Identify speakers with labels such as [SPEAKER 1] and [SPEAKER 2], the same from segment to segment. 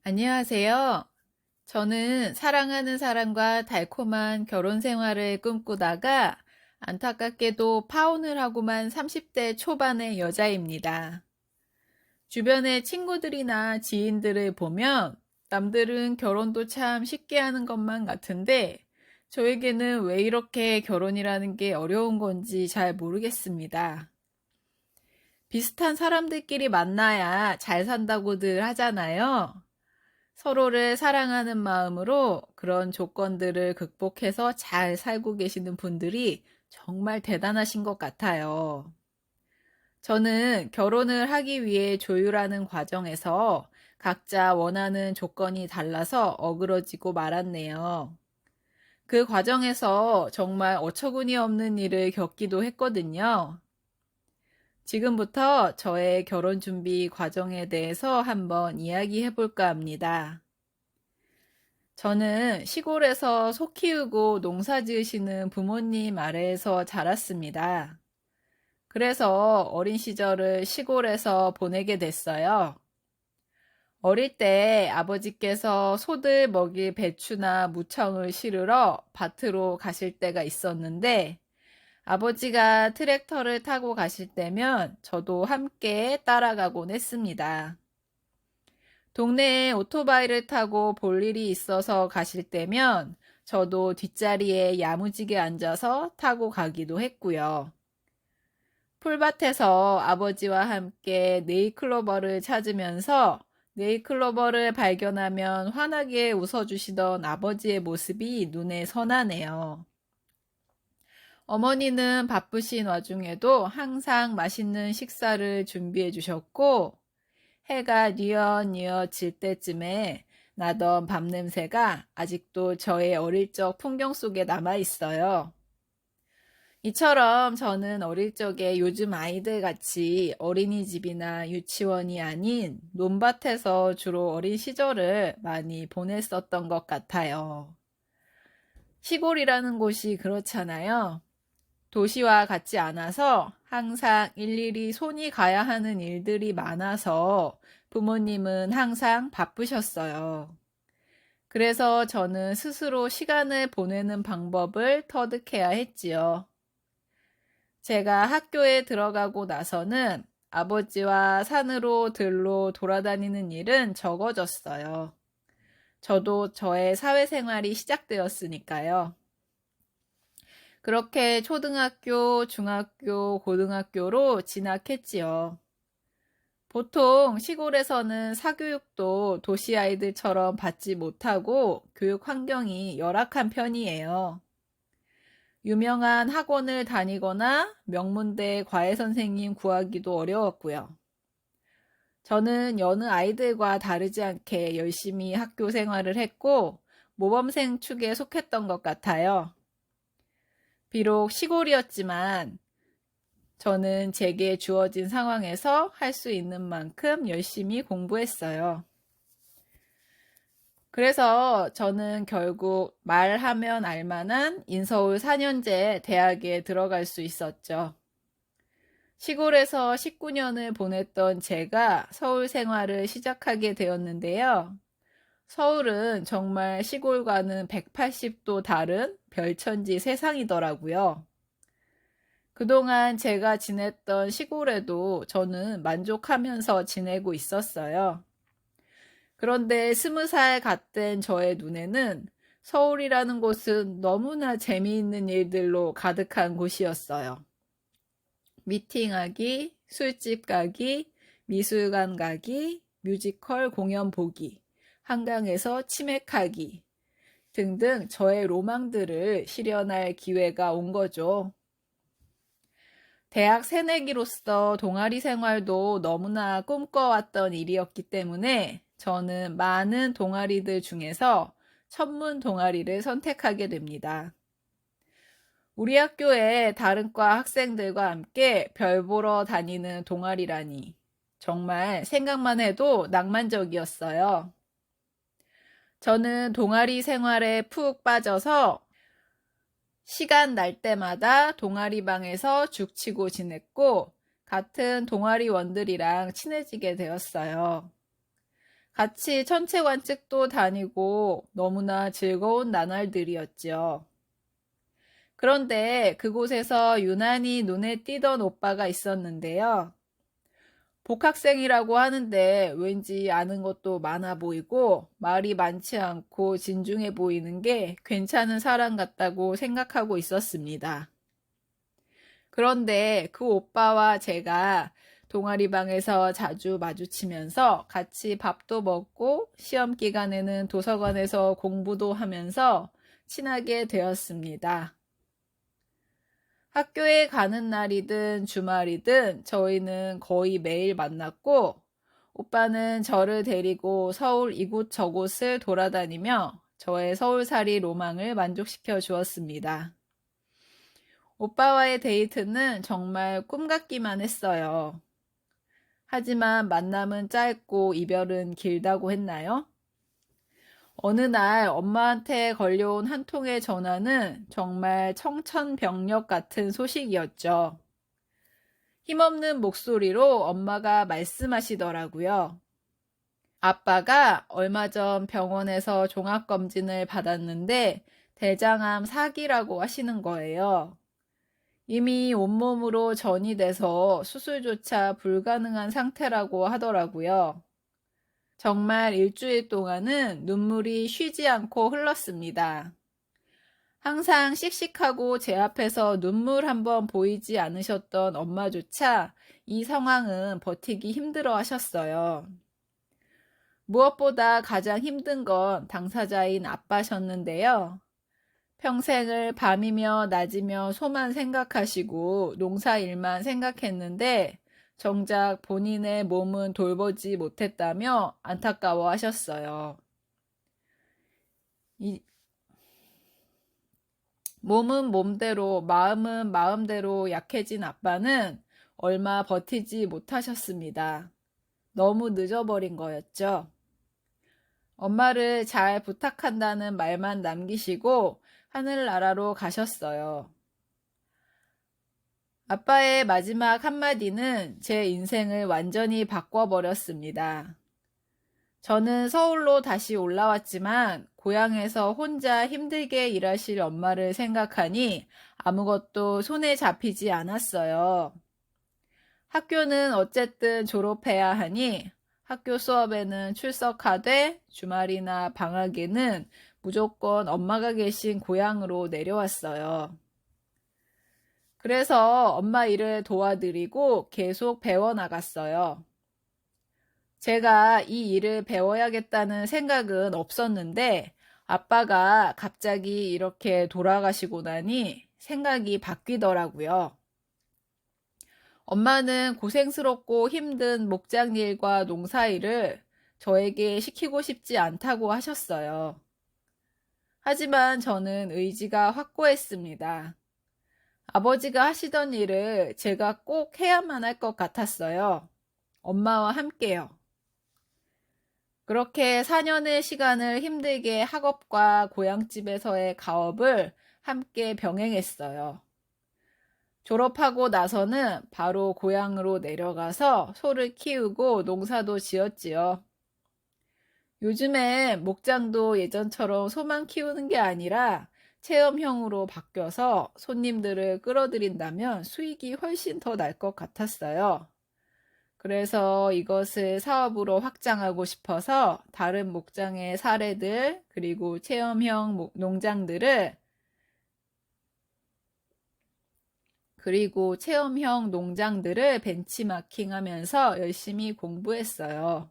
[SPEAKER 1] 안녕하세요. 저는 사랑하는 사람과 달콤한 결혼 생활을 꿈꾸다가 안타깝게도 파혼을 하고만 30대 초반의 여자입니다. 주변의 친구들이나 지인들을 보면 남들은 결혼도 참 쉽게 하는 것만 같은데 저에게는 왜 이렇게 결혼이라는 게 어려운 건지 잘 모르겠습니다. 비슷한 사람들끼리 만나야 잘 산다고들 하잖아요. 서로를 사랑하는 마음으로 그런 조건들을 극복해서 잘 살고 계시는 분들이 정말 대단하신 것 같아요. 저는 결혼을 하기 위해 조율하는 과정에서 각자 원하는 조건이 달라서 어그러지고 말았네요. 그 과정에서 정말 어처구니 없는 일을 겪기도 했거든요. 지금부터 저의 결혼 준비 과정에 대해서 한번 이야기해 볼까 합니다. 저는 시골에서 소 키우고 농사 지으시는 부모님 아래에서 자랐습니다. 그래서 어린 시절을 시골에서 보내게 됐어요. 어릴 때 아버지께서 소들 먹일 배추나 무청을 실으러 밭으로 가실 때가 있었는데 아버지가 트랙터를 타고 가실 때면 저도 함께 따라가곤 했습니다. 동네에 오토바이를 타고 볼 일이 있어서 가실 때면 저도 뒷자리에 야무지게 앉아서 타고 가기도 했고요. 풀밭에서 아버지와 함께 네잎클로버를 찾으면서 네잎클로버를 발견하면 환하게 웃어주시던 아버지의 모습이 눈에 선하네요. 어머니는 바쁘신 와중에도 항상 맛있는 식사를 준비해 주셨고 해가 뉘엿뉘엿 질 때쯤에 나던 밥 냄새가 아직도 저의 어릴 적 풍경 속에 남아 있어요. 이처럼 저는 어릴 적에 요즘 아이들 같이 어린이집이나 유치원이 아닌 논밭에서 주로 어린 시절을 많이 보냈었던 것 같아요. 시골이라는 곳이 그렇잖아요. 도시와 같지 않아서 항상 일일이 손이 가야 하는 일들이 많아서 부모님은 항상 바쁘셨어요. 그래서 저는 스스로 시간을 보내는 방법을 터득해야 했지요. 제가 학교에 들어가고 나서는 아버지와 산으로 들로 돌아다니는 일은 적어졌어요. 저도 저의 사회생활이 시작되었으니까요. 그렇게 초등학교, 중학교, 고등학교로 진학했지요. 보통 시골에서는 사교육도 도시 아이들처럼 받지 못하고 교육 환경이 열악한 편이에요. 유명한 학원을 다니거나 명문대 과외 선생님 구하기도 어려웠고요. 저는 여느 아이들과 다르지 않게 열심히 학교 생활을 했고 모범생 축에 속했던 것 같아요. 비록 시골이었지만 저는 제게 주어진 상황에서 할 수 있는 만큼 열심히 공부했어요. 그래서 저는 결국 말하면 알만한 인서울 4년제 대학에 들어갈 수 있었죠. 시골에서 19년을 보냈던 제가 서울 생활을 시작하게 되었는데요. 서울은 정말 시골과는 180도 다른 별천지 세상이더라고요. 그동안 제가 지냈던 시골에도 저는 만족하면서 지내고 있었어요. 그런데 20살 갓된 저의 눈에는 서울이라는 곳은 너무나 재미있는 일들로 가득한 곳이었어요. 미팅하기, 술집 가기, 미술관 가기, 뮤지컬 공연 보기, 한강에서 치맥하기 등등 저의 로망들을 실현할 기회가 온 거죠. 대학 새내기로서 동아리 생활도 너무나 꿈꿔왔던 일이었기 때문에 저는 많은 동아리들 중에서 천문 동아리를 선택하게 됩니다. 우리 학교의 다른 과 학생들과 함께 별 보러 다니는 동아리라니 정말 생각만 해도 낭만적이었어요. 저는 동아리 생활에 푹 빠져서 시간 날 때마다 동아리방에서 죽치고 지냈고 같은 동아리원들이랑 친해지게 되었어요. 같이 천체 관측도 다니고 너무나 즐거운 나날들이었지요. 그런데 그곳에서 유난히 눈에 띄던 오빠가 있었는데요. 복학생이라고 하는데 왠지 아는 것도 많아 보이고 말이 많지 않고 진중해 보이는 게 괜찮은 사람 같다고 생각하고 있었습니다. 그런데 그 오빠와 제가 동아리방에서 자주 마주치면서 같이 밥도 먹고 시험 기간에는 도서관에서 공부도 하면서 친하게 되었습니다. 학교에 가는 날이든 주말이든 저희는 거의 매일 만났고 오빠는 저를 데리고 서울 이곳저곳을 돌아다니며 저의 서울살이 로망을 만족시켜 주었습니다. 오빠와의 데이트는 정말 꿈 같기만 했어요. 하지만 만남은 짧고 이별은 길다고 했나요? 어느 날 엄마한테 걸려온 한 통의 전화는 정말 청천벽력 같은 소식이었죠. 힘없는 목소리로 엄마가 말씀하시더라고요. 아빠가 얼마 전 병원에서 종합검진을 받았는데 대장암 4기라고 하시는 거예요. 이미 온몸으로 전이 돼서 수술조차 불가능한 상태라고 하더라고요. 정말 일주일 동안은 눈물이 쉬지 않고 흘렀습니다. 항상 씩씩하고 제 앞에서 눈물 한번 보이지 않으셨던 엄마조차 이 상황은 버티기 힘들어 하셨어요. 무엇보다 가장 힘든 건 당사자인 아빠셨는데요. 평생을 밤이며 낮이며 소만 생각하시고 농사일만 생각했는데 정작 본인의 몸은 돌보지 못했다며 안타까워 하셨어요. 몸은 몸대로 마음은 마음대로 약해진 아빠는 얼마 버티지 못하셨습니다. 너무 늦어버린 거였죠. 엄마를 잘 부탁한다는 말만 남기시고 하늘나라로 가셨어요. 아빠의 마지막 한마디는 제 인생을 완전히 바꿔버렸습니다. 저는 서울로 다시 올라왔지만 고향에서 혼자 힘들게 일하실 엄마를 생각하니 아무것도 손에 잡히지 않았어요. 학교는 어쨌든 졸업해야 하니 학교 수업에는 출석하되 주말이나 방학에는 무조건 엄마가 계신 고향으로 내려왔어요. 그래서 엄마 일을 도와드리고 계속 배워나갔어요. 제가 이 일을 배워야겠다는 생각은 없었는데 아빠가 갑자기 이렇게 돌아가시고 나니 생각이 바뀌더라고요. 엄마는 고생스럽고 힘든 목장일과 농사일을 저에게 시키고 싶지 않다고 하셨어요. 하지만 저는 의지가 확고했습니다. 아버지가 하시던 일을 제가 꼭 해야만 할 것 같았어요. 엄마와 함께요. 그렇게 4년의 시간을 힘들게 학업과 고향집에서의 가업을 함께 병행했어요. 졸업하고 나서는 바로 고향으로 내려가서 소를 키우고 농사도 지었지요. 요즘엔 목장도 예전처럼 소만 키우는 게 아니라 체험형으로 바뀌어서 손님들을 끌어들인다면 수익이 훨씬 더 날 것 같았어요. 그래서 이것을 사업으로 확장하고 싶어서 다른 목장의 사례들 그리고 체험형 농장들을 벤치마킹하면서 열심히 공부했어요.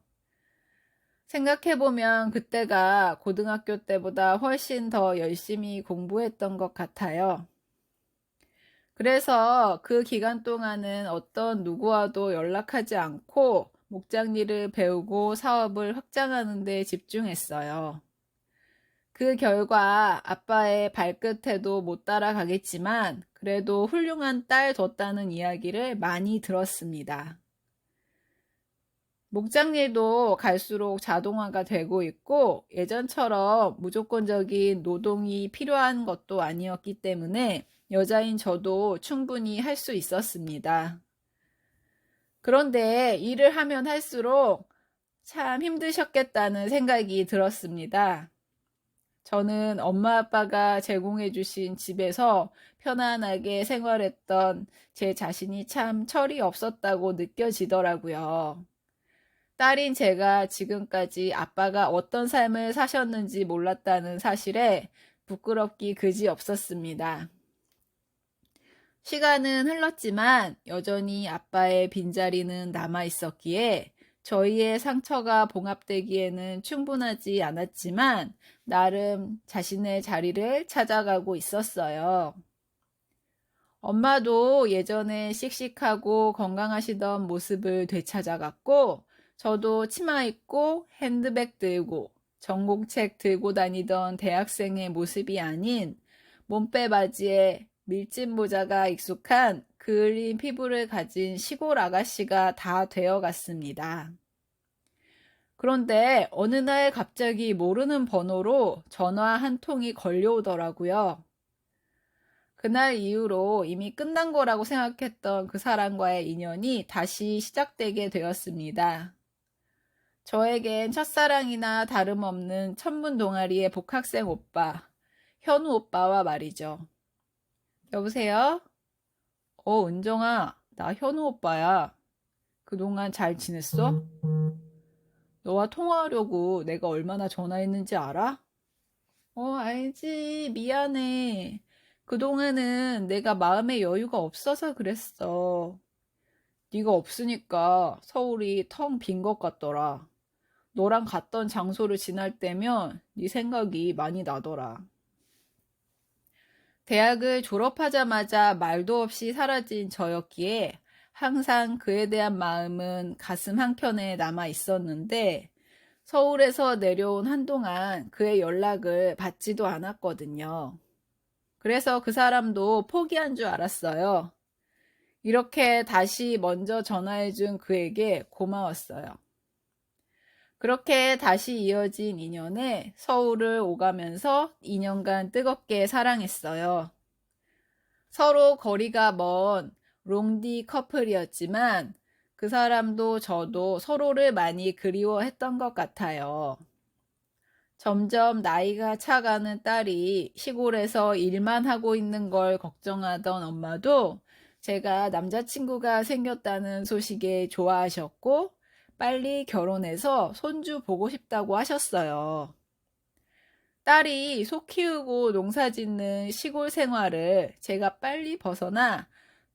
[SPEAKER 1] 생각해보면 그때가 고등학교 때보다 훨씬 더 열심히 공부했던 것 같아요. 그래서 그 기간 동안은 어떤 누구와도 연락하지 않고 목장 일을 배우고 사업을 확장하는 데 집중했어요. 그 결과 아빠의 발끝에도 못 따라가겠지만 그래도 훌륭한 딸 뒀다는 이야기를 많이 들었습니다. 목장 일도 갈수록 자동화가 되고 있고 예전처럼 무조건적인 노동이 필요한 것도 아니었기 때문에 여자인 저도 충분히 할 수 있었습니다. 그런데 일을 하면 할수록 참 힘드셨겠다는 생각이 들었습니다. 저는 엄마 아빠가 제공해 주신 집에서 편안하게 생활했던 제 자신이 참 철이 없었다고 느껴지더라고요. 딸인 제가 지금까지 아빠가 어떤 삶을 사셨는지 몰랐다는 사실에 부끄럽기 그지 없었습니다. 시간은 흘렀지만 여전히 아빠의 빈자리는 남아 있었기에 저희의 상처가 봉합되기에는 충분하지 않았지만 나름 자신의 자리를 찾아가고 있었어요. 엄마도 예전에 씩씩하고 건강하시던 모습을 되찾아갔고 저도 치마 입고 핸드백 들고 전공책 들고 다니던 대학생의 모습이 아닌 몸빼 바지에 밀짚 모자가 익숙한 그을린 피부를 가진 시골 아가씨가 다 되어갔습니다. 그런데 어느 날 갑자기 모르는 번호로 전화 한 통이 걸려오더라고요. 그날 이후로 이미 끝난 거라고 생각했던 그 사람과의 인연이 다시 시작되게 되었습니다. 저에겐 첫사랑이나 다름없는 천문 동아리의 복학생 오빠, 현우 오빠와 말이죠. 여보세요? 은정아, 나 현우 오빠야. 그동안 잘 지냈어? 너와 통화하려고 내가 얼마나 전화했는지 알아? 알지. 미안해. 그동안은 내가 마음의 여유가 없어서 그랬어. 네가 없으니까 서울이 텅 빈 것 같더라. 너랑 갔던 장소를 지날 때면 네 생각이 많이 나더라. 대학을 졸업하자마자 말도 없이 사라진 저였기에 항상 그에 대한 마음은 가슴 한켠에 남아 있었는데 서울에서 내려온 한동안 그의 연락을 받지도 않았거든요. 그래서 그 사람도 포기한 줄 알았어요. 이렇게 다시 먼저 전화해준 그에게 고마웠어요. 그렇게 다시 이어진 인연에 서울을 오가면서 2년간 뜨겁게 사랑했어요. 서로 거리가 먼 롱디 커플이었지만 그 사람도 저도 서로를 많이 그리워했던 것 같아요. 점점 나이가 차가는 딸이 시골에서 일만 하고 있는 걸 걱정하던 엄마도 제가 남자친구가 생겼다는 소식에 좋아하셨고 빨리 결혼해서 손주 보고 싶다고 하셨어요. 딸이 소 키우고 농사 짓는 시골 생활을 제가 빨리 벗어나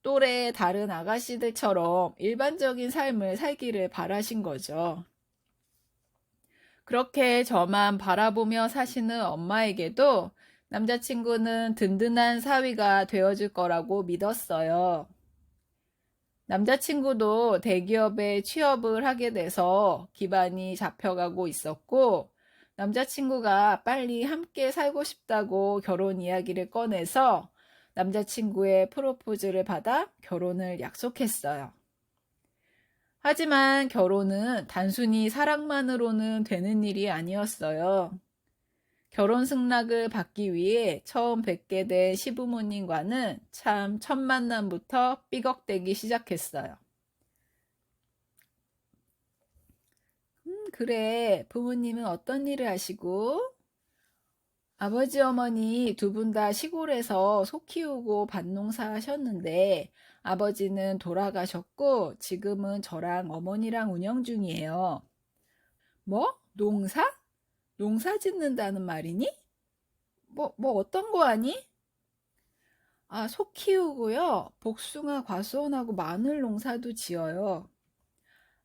[SPEAKER 1] 또래 다른 아가씨들처럼 일반적인 삶을 살기를 바라신 거죠. 그렇게 저만 바라보며 사시는 엄마에게도 남자친구는 든든한 사위가 되어줄 거라고 믿었어요. 남자친구도 대기업에 취업을 하게 돼서 기반이 잡혀가고 있었고, 남자친구가 빨리 함께 살고 싶다고 결혼 이야기를 꺼내서 남자친구의 프로포즈를 받아 결혼을 약속했어요. 하지만 결혼은 단순히 사랑만으로는 되는 일이 아니었어요. 결혼 승낙을 받기 위해 처음 뵙게 된 시부모님과는 참 첫 만남부터 삐걱대기 시작했어요. 그래. 부모님은 어떤 일을 하시고? 아버지, 어머니 두 분 다 시골에서 소 키우고 밭농사 하셨는데 아버지는 돌아가셨고 지금은 저랑 어머니랑 운영 중이에요. 뭐? 농사? 농사 짓는다는 말이니? 뭐 어떤 거 아니? 소 키우고요. 복숭아, 과수원하고 마늘 농사도 지어요.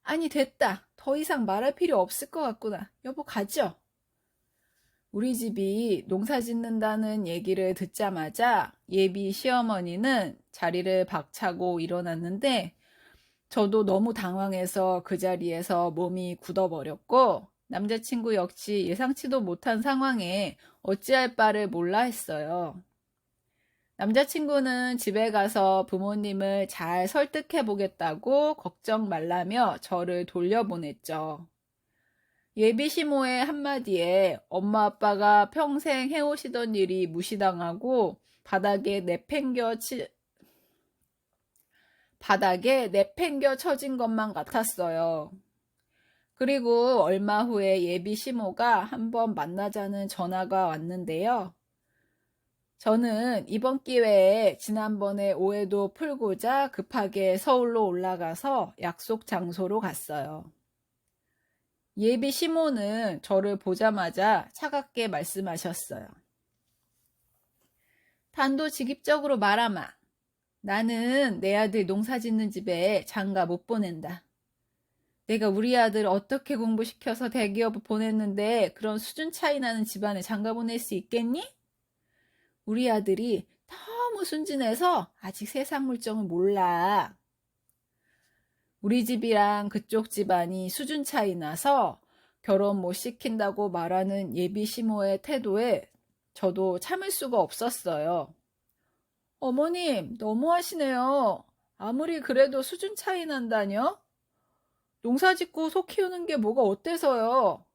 [SPEAKER 1] 아니, 됐다. 더 이상 말할 필요 없을 것 같구나. 여보, 가죠? 우리 집이 농사 짓는다는 얘기를 듣자마자 예비 시어머니는 자리를 박차고 일어났는데 저도 너무 당황해서 그 자리에서 몸이 굳어버렸고 남자친구 역시 예상치도 못한 상황에 어찌할 바를 몰라 했어요. 남자친구는 집에 가서 부모님을 잘 설득해 보겠다고 걱정 말라며 저를 돌려보냈죠. 예비 시모의 한마디에 엄마 아빠가 평생 해오시던 일이 무시당하고 바닥에 내팽겨 쳐진 것만 같았어요. 그리고 얼마 후에 예비 시모가 한번 만나자는 전화가 왔는데요. 저는 이번 기회에 지난번에 오해도 풀고자 급하게 서울로 올라가서 약속 장소로 갔어요. 예비 시모는 저를 보자마자 차갑게 말씀하셨어요. 단도직입적으로 말하마. 나는 내 아들 농사 짓는 집에 장가 못 보낸다. 내가 우리 아들 어떻게 공부시켜서 대기업을 보냈는데 그런 수준 차이 나는 집안에 장가 보낼 수 있겠니? 우리 아들이 너무 순진해서 아직 세상 물정을 몰라. 우리 집이랑 그쪽 집안이 수준 차이 나서 결혼 못 시킨다고 말하는 예비 시모의 태도에 저도 참을 수가 없었어요. 어머님, 너무하시네요. 아무리 그래도 수준 차이 난다뇨? 농사 짓고 소 키우는 게 뭐가 어때서요?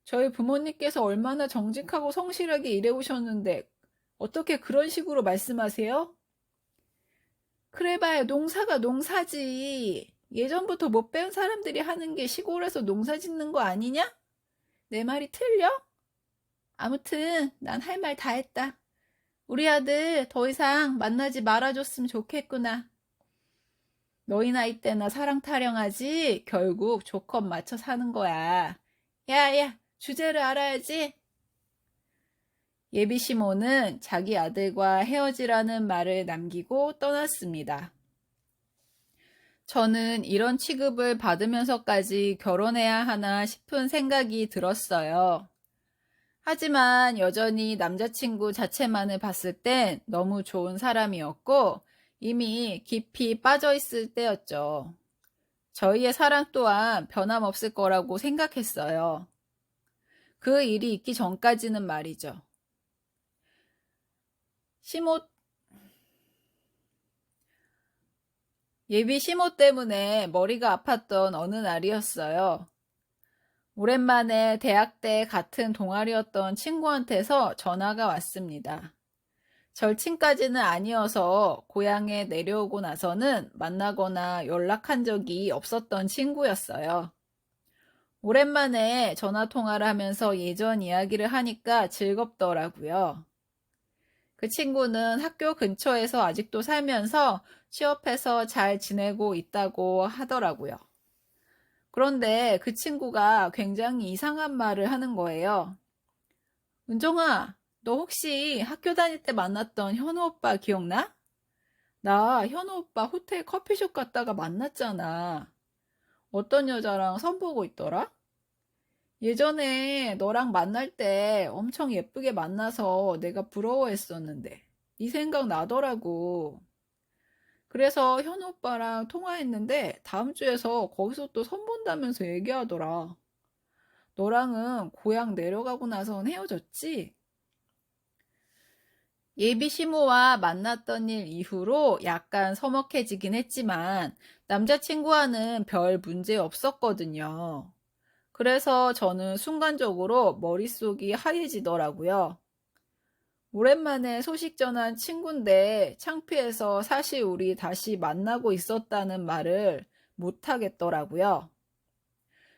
[SPEAKER 1] 저희 부모님께서 얼마나 정직하고 성실하게 일해오셨는데 어떻게 그런 식으로 말씀하세요? 그래봐야 농사가 농사지. 예전부터 못 배운 사람들이 하는 게 시골에서 농사 짓는 거 아니냐? 내 말이 틀려? 아무튼 난 할 말 다 했다. 우리 아들 더 이상 만나지 말아줬으면 좋겠구나. 너희 나이 때나 사랑 타령하지 결국 조건 맞춰 사는 거야. 야야, 주제를 알아야지. 예비 시모는 자기 아들과 헤어지라는 말을 남기고 떠났습니다. 저는 이런 취급을 받으면서까지 결혼해야 하나 싶은 생각이 들었어요. 하지만 여전히 남자친구 자체만을 봤을 땐 너무 좋은 사람이었고 이미 깊이 빠져 있을 때였죠. 저희의 사랑 또한 변함없을 거라고 생각했어요. 그 일이 있기 전까지는 말이죠. 예비 시모 때문에 머리가 아팠던 어느 날이었어요. 오랜만에 대학 때 같은 동아리였던 친구한테서 전화가 왔습니다. 절친까지는 아니어서 고향에 내려오고 나서는 만나거나 연락한 적이 없었던 친구였어요. 오랜만에 전화통화를 하면서 예전 이야기를 하니까 즐겁더라고요. 그 친구는 학교 근처에서 아직도 살면서 취업해서 잘 지내고 있다고 하더라고요. 그런데 그 친구가 굉장히 이상한 말을 하는 거예요. 은정아, 너 혹시 학교 다닐 때 만났던 현우 오빠 기억나? 나 현우 오빠 호텔 커피숍 갔다가 만났잖아. 어떤 여자랑 선보고 있더라? 예전에 너랑 만날 때 엄청 예쁘게 만나서 내가 부러워했었는데 네 생각 나더라고. 그래서 현우 오빠랑 통화했는데 다음 주에서 거기서 또 선본다면서 얘기하더라. 너랑은 고향 내려가고 나선 헤어졌지? 예비 시모와 만났던 일 이후로 약간 서먹해지긴 했지만 남자친구와는 별 문제 없었거든요. 그래서 저는 순간적으로 머릿속이 하얘지더라고요. 오랜만에 소식 전한 친구인데 창피해서 사실 우리 다시 만나고 있었다는 말을 못 하겠더라고요.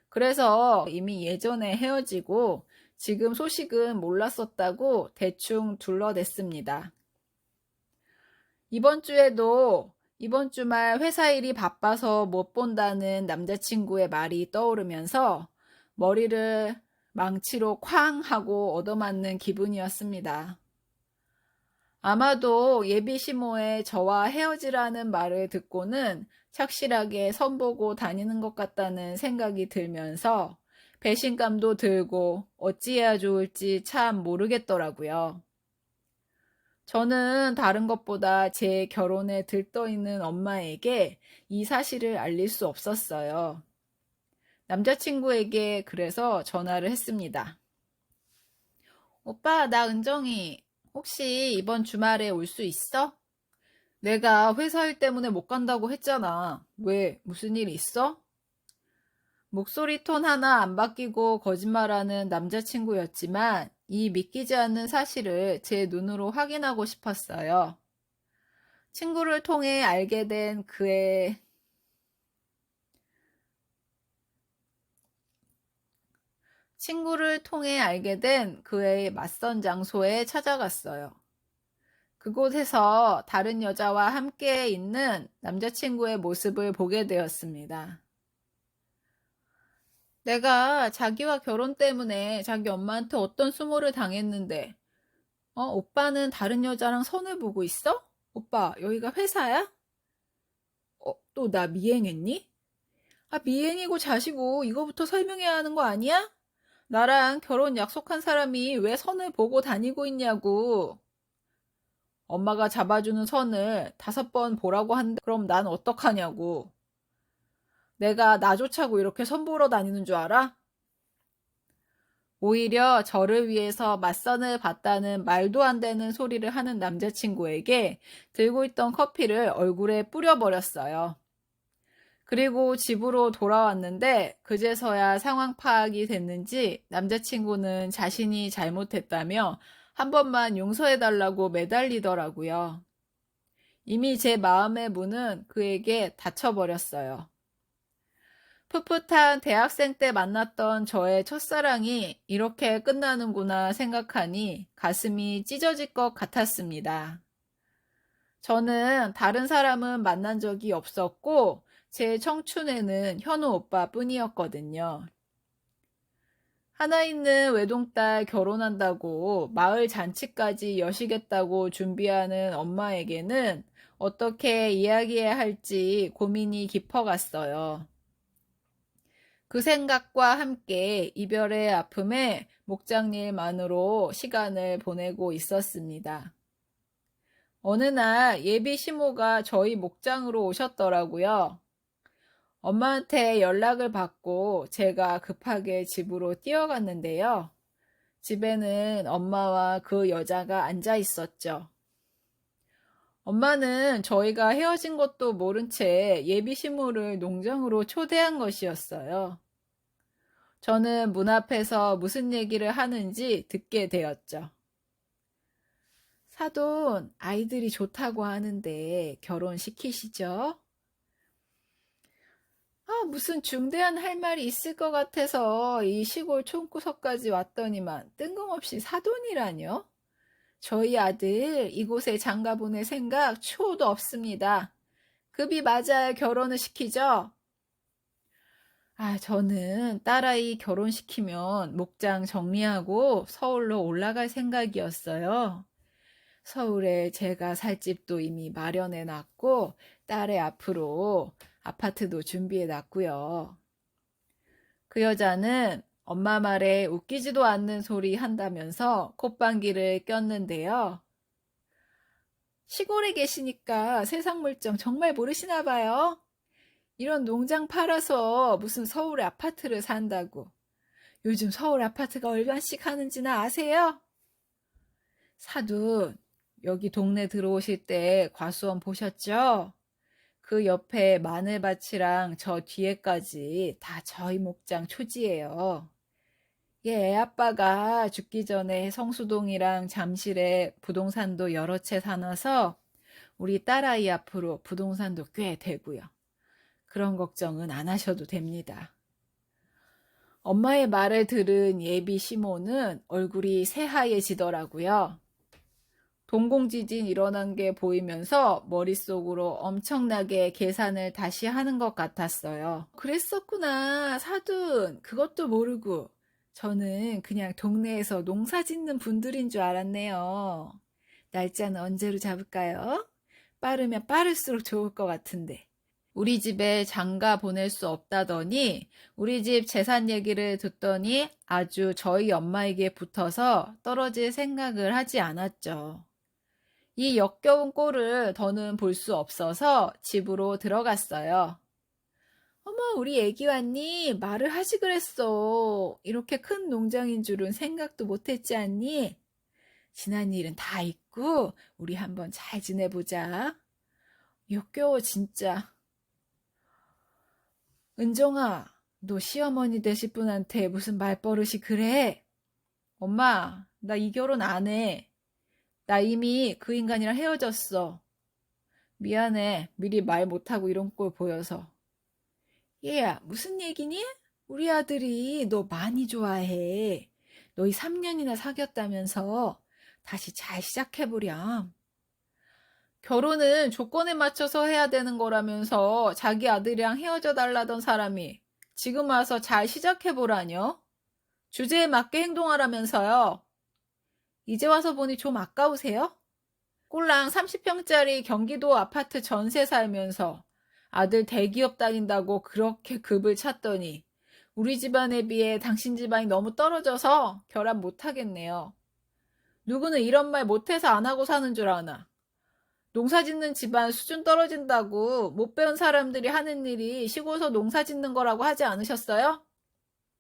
[SPEAKER 1] 그래서 이미 예전에 헤어지고 지금 소식은 몰랐었다고 대충 둘러댔습니다. 이번 주말 회사 일이 바빠서 못 본다는 남자친구의 말이 떠오르면서 머리를 망치로 쾅 하고 얻어맞는 기분이었습니다. 아마도 예비 시모의 저와 헤어지라는 말을 듣고는 착실하게 선보고 다니는 것 같다는 생각이 들면서 배신감도 들고 어찌해야 좋을지 참 모르겠더라고요. 저는 다른 것보다 제 결혼에 들떠있는 엄마에게 이 사실을 알릴 수 없었어요. 남자친구에게 그래서 전화를 했습니다. 오빠, 나 은정이 혹시 이번 주말에 올 수 있어? 내가 회사 일 때문에 못 간다고 했잖아. 왜? 무슨 일 있어? 목소리 톤 하나 안 바뀌고 거짓말하는 남자친구였지만 이 믿기지 않는 사실을 제 눈으로 확인하고 싶었어요. 친구를 통해 알게 된 친구를 통해 알게 된 그의 맞선 장소에 찾아갔어요. 그곳에서 다른 여자와 함께 있는 남자친구의 모습을 보게 되었습니다. 내가 자기와 결혼 때문에 자기 엄마한테 어떤 수모를 당했는데, 오빠는 다른 여자랑 선을 보고 있어? 오빠, 여기가 회사야? 또 나 미행했니? 미행이고 자시고 이거부터 설명해야 하는 거 아니야? 나랑 결혼 약속한 사람이 왜 선을 보고 다니고 있냐고. 엄마가 잡아주는 선을 5번 보라고 한다. 그럼 난 어떡하냐고. 내가 나조차고 이렇게 선 보러 다니는 줄 알아? 오히려 저를 위해서 맞선을 봤다는 말도 안 되는 소리를 하는 남자친구에게 들고 있던 커피를 얼굴에 뿌려버렸어요. 그리고 집으로 돌아왔는데 그제서야 상황 파악이 됐는지 남자친구는 자신이 잘못했다며 한 번만 용서해달라고 매달리더라고요. 이미 제 마음의 문은 그에게 닫혀버렸어요. 풋풋한 대학생 때 만났던 저의 첫사랑이 이렇게 끝나는구나 생각하니 가슴이 찢어질 것 같았습니다. 저는 다른 사람은 만난 적이 없었고 제 청춘에는 현우 오빠 뿐이었거든요. 하나 있는 외동딸 결혼한다고 마을 잔치까지 여시겠다고 준비하는 엄마에게는 어떻게 이야기해야 할지 고민이 깊어갔어요. 그 생각과 함께 이별의 아픔에 목장일만으로 시간을 보내고 있었습니다. 어느 날 예비 시모가 저희 목장으로 오셨더라고요. 엄마한테 연락을 받고 제가 급하게 집으로 뛰어갔는데요. 집에는 엄마와 그 여자가 앉아 있었죠. 엄마는 저희가 헤어진 것도 모른 채 예비 시모를 농장으로 초대한 것이었어요. 저는 문 앞에서 무슨 얘기를 하는지 듣게 되었죠. 사돈, 아이들이 좋다고 하는데 결혼시키시죠? 무슨 중대한 할 말이 있을 것 같아서 이 시골 촌구석까지 왔더니만 뜬금없이 사돈이라뇨? 저희 아들 이곳에 장가 보낼 생각 추호도 없습니다. 급이 맞아야 결혼을 시키죠? 저는 딸아이 결혼시키면 목장 정리하고 서울로 올라갈 생각이었어요. 서울에 제가 살 집도 이미 마련해 놨고 딸의 앞으로 아파트도 준비해 놨고요. 그 여자는 엄마 말에 웃기지도 않는 소리 한다면서 콧방귀를 꼈는데요. 시골에 계시니까 세상 물정 정말 모르시나 봐요. 이런 농장 팔아서 무슨 서울에 아파트를 산다고. 요즘 서울 아파트가 얼마씩 하는지나 아세요? 사돈, 여기 동네 들어오실 때 과수원 보셨죠? 그 옆에 마늘밭이랑 저 뒤에까지 다 저희 목장 초지예요. 애 아빠가 죽기 전에 성수동이랑 잠실에 부동산도 여러 채 사놔서 우리 딸아이 앞으로 부동산도 꽤 되고요. 그런 걱정은 안 하셔도 됩니다. 엄마의 말을 들은 예비 시모는 얼굴이 새하얘지더라고요. 동공지진 일어난 게 보이면서 머릿속으로 엄청나게 계산을 다시 하는 것 같았어요. 그랬었구나, 사돈. 그것도 모르고. 저는 그냥 동네에서 농사 짓는 분들인 줄 알았네요. 날짜는 언제로 잡을까요? 빠르면 빠를수록 좋을 것 같은데. 우리 집에 장가 보낼 수 없다더니 우리 집 재산 얘기를 듣더니 아주 저희 엄마에게 붙어서 떨어질 생각을 하지 않았죠. 이 역겨운 꼴을 더는 볼 수 없어서 집으로 들어갔어요. 어머, 우리 애기 왔니? 말을 하지 그랬어. 이렇게 큰 농장인 줄은 생각도 못했지 않니? 지난 일은 다 잊고 우리 한번 잘 지내보자. 역겨워 진짜. 은정아, 너 시어머니 되실 분한테 무슨 말버릇이 그래? 엄마, 나 이 결혼 안 해. 나 이미 그 인간이랑 헤어졌어. 미안해. 미리 말 못하고 이런 꼴 보여서. 얘야, 무슨 얘기니? 우리 아들이 너 많이 좋아해. 너희 3년이나 사귀었다면서 다시 잘 시작해보렴. 결혼은 조건에 맞춰서 해야 되는 거라면서 자기 아들이랑 헤어져 달라던 사람이 지금 와서 잘 시작해보라뇨? 주제에 맞게 행동하라면서요. 이제 와서 보니 좀 아까우세요? 꼴랑 30평짜리 경기도 아파트 전세 살면서 아들 대기업 다닌다고 그렇게 급을 찼더니 우리 집안에 비해 당신 집안이 너무 떨어져서 결합 못하겠네요. 누구는 이런 말 못해서 안 하고 사는 줄 아나. 농사 짓는 집안 수준 떨어진다고 못 배운 사람들이 하는 일이 시골서 농사 짓는 거라고 하지 않으셨어요?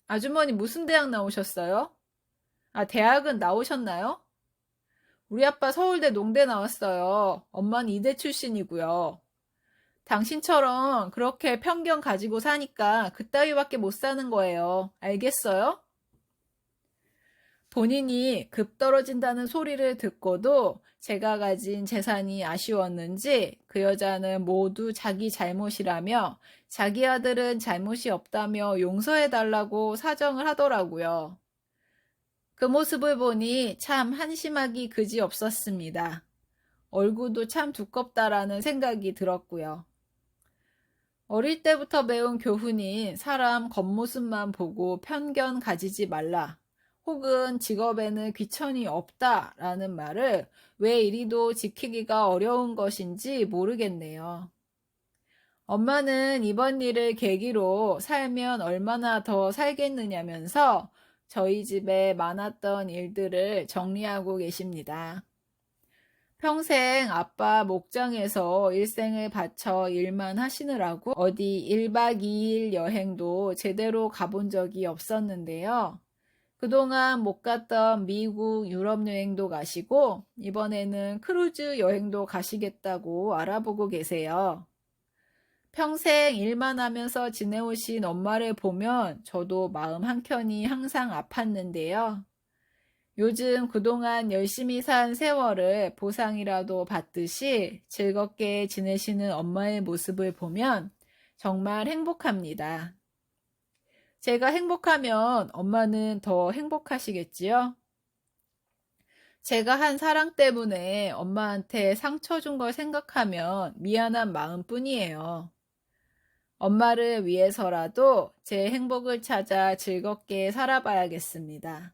[SPEAKER 1] 아주머니 무슨 대학 나오셨어요? 아, 대학은 나오셨나요? 우리 아빠 서울대 농대 나왔어요. 엄마는 이대 출신이고요. 당신처럼 그렇게 편견 가지고 사니까 그따위밖에 못 사는 거예요. 알겠어요? 본인이 급 떨어진다는 소리를 듣고도 제가 가진 재산이 아쉬웠는지 그 여자는 모두 자기 잘못이라며 자기 아들은 잘못이 없다며 용서해달라고 사정을 하더라고요. 그 모습을 보니 참 한심하기 그지없었습니다. 얼굴도 참 두껍다라는 생각이 들었고요. 어릴 때부터 배운 교훈인 사람 겉모습만 보고 편견 가지지 말라. 혹은 직업에는 귀천이 없다라는 말을 왜 이리도 지키기가 어려운 것인지 모르겠네요. 엄마는 이번 일을 계기로 살면 얼마나 더 살겠느냐면서 저희 집에 많았던 일들을 정리하고 계십니다. 평생 아빠 목장에서 일생을 바쳐 일만 하시느라고 어디 1박 2일 여행도 제대로 가본 적이 없었는데요. 그동안 못 갔던 미국, 유럽 여행도 가시고 이번에는 크루즈 여행도 가시겠다고 알아보고 계세요. 평생 일만 하면서 지내오신 엄마를 보면 저도 마음 한켠이 항상 아팠는데요. 요즘 그동안 열심히 산 세월을 보상이라도 받듯이 즐겁게 지내시는 엄마의 모습을 보면 정말 행복합니다. 제가 행복하면 엄마는 더 행복하시겠지요? 제가 한 사랑 때문에 엄마한테 상처 준 걸 생각하면 미안한 마음뿐이에요. 엄마를 위해서라도 제 행복을 찾아 즐겁게 살아봐야겠습니다.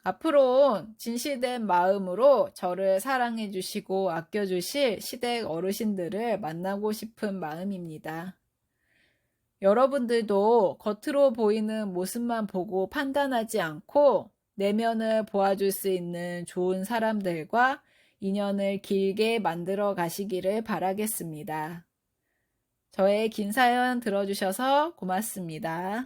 [SPEAKER 1] 앞으로 진실된 마음으로 저를 사랑해 주시고 아껴 주실 시댁 어르신들을 만나고 싶은 마음입니다. 여러분들도 겉으로 보이는 모습만 보고 판단하지 않고 내면을 보아줄 수 있는 좋은 사람들과 인연을 길게 만들어 가시기를 바라겠습니다. 저의 긴 사연 들어주셔서 고맙습니다.